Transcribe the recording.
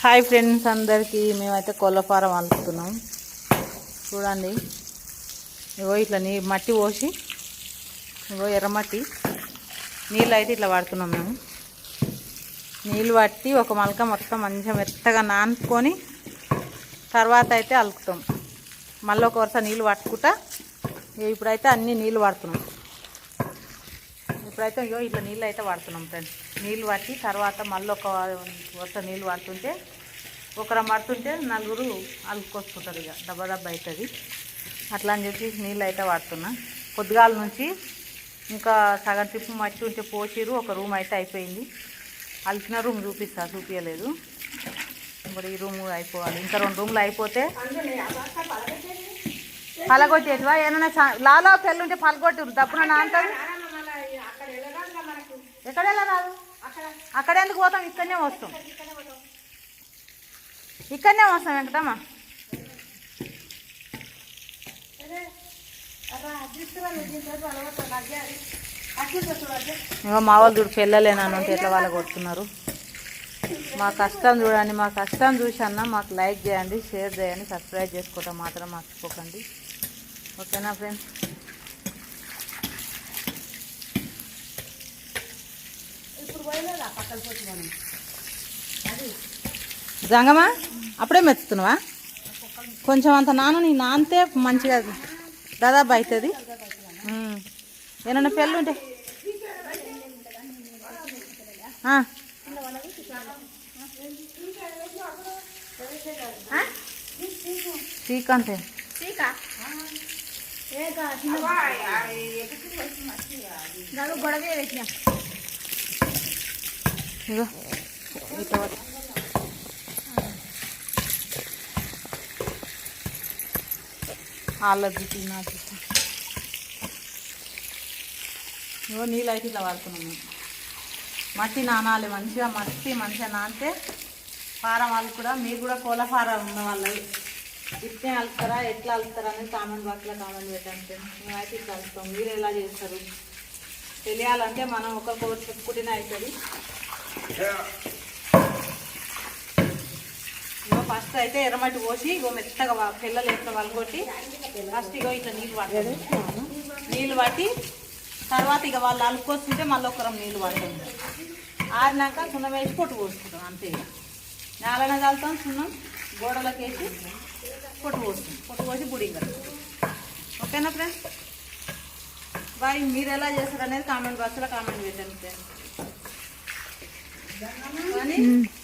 Hi friends అందరికీ మేమైతే కోళ్ళ ఫారం అలుపుతున్నాం చూడండి. ఇగో ఇట్లా మట్టి పోసి ఇగో ఎర్రమట్టి నీళ్ళు అయితే ఇట్లా వాడుతున్నాం. మేము నీళ్ళు పట్టి ఒక మలక మొత్తం మంచిగా మెత్తగా నానుకొని తర్వాత అయితే అలుకుతాం. మళ్ళీ ఒక వరుస నీళ్ళు పట్టుకుంటా ఇప్పుడైతే అన్ని నీళ్ళు వాడుతున్నాం. ఇప్పుడైతే ఇగో ఇట్లా నీళ్ళు అయితే వాడుతున్నాం ఫ్రెండ్స్. నీళ్ళు పట్టి తర్వాత మళ్ళీ ఒక వరుస నీళ్ళు పడుతుంటే ఒకరు మడుతుంటే నలుగురు అలుపుకొసుకుంటారు. ఇక దెబ్బ అవుతుంది అట్లా అని చెప్పి నీళ్ళు అయితే వాడుతున్నా. పొద్దుగాల నుంచి ఇంకా సగం ట్రిప్ మట్టి ఉంటే పోసిరు. ఒక రూమ్ అయితే అయిపోయింది. అలిసిన రూమ్ చూపించలేదు. ఇప్పుడు ఈ రూమ్ అయిపోవాలి. ఇంకా 2 రూమ్లు అయిపోతే పలగొట్టేటివా ఏమన్నా లాలో పెళ్ళి ఉంటే పలగొట్టిరు దప్పున నాంతది. ఎక్కడ వెళ్ళరాదు, అక్కడ ఎందుకు పోతాం, ఇక్కడనే వస్తాం. వెంకటమ్మ ఇంకా మా వాళ్ళు చూడు పెళ్ళలేనని ఉంటే ఎట్లా వాళ్ళు కొడుతున్నారు. మా కష్టం చూడండి. మా కష్టం చూసి అన్న మాకు లైక్ చేయండి, షేర్ చేయండి, సబ్స్క్రైబ్ చేసుకోవటం మాత్రం మర్చిపోకండి. ఓకేనా ఫ్రెండ్స్? జంగమా అప్పుడే మెచ్చుతున్నావా? కొంచెం అంత నానితే మంచిగా దాదాపు అవుతుంది. ఏమన్నా పెళ్ళి ఉంటే శ్రీకాంత్ ఇగో ఇట్లా వాళ్ళది తిన్నాను. ఇగో నీళ్ళు అయితే ఇట్లా వాడుతున్నాము. మట్టి నానాలి మంచిగా. మంచిగా నానితే ఫారం వాళ్ళు కూడా, మీరు కూడా కోళ్ళ ఫారం ఉన్న వాళ్ళు ఇట్నే అలుపుతారా ఎట్లా అలుపుతారా అనేది కామెంట్ బాక్స్లో కామెంట్ పెట్టండి. మేమైతే ఇట్లా అలుపుతాం. మీరు ఎలా చేస్తారు తెలియాలంటే మనం ఒకరికొకరు చెప్పుకుంటేనే అవుతుంది. ఇగో ఫస్ట్ అయితే ఎర్రమట్టి పోసి ఇగో మెత్తగా పిల్లలు ఎట్లా వలగొట్టి ఫస్ట్ ఇగో ఇట్లా నీళ్ళు పట్టి తర్వాత ఇక వాళ్ళు అలుపుకొస్తుంటే మళ్ళీ ఒకరం నీళ్ళు పడతాం. ఆరినాక సున్నం వేసి పొట్టు పోసుకుంటాం. అంతే. నేలనే చల్లుతాం, సున్నం గోడలకు వేసి పొట్టు పోస్తాం. పొట్టు పోసి బుడింగ్. ఓకేనా ఫ్రెండ్స్? బాయ్. మీరు ఎలా చేస్తారు అనేది కామెంట్ బాక్స్లో కామెంట్ పెట్టండి ఫ్రెండ్స్. కానీ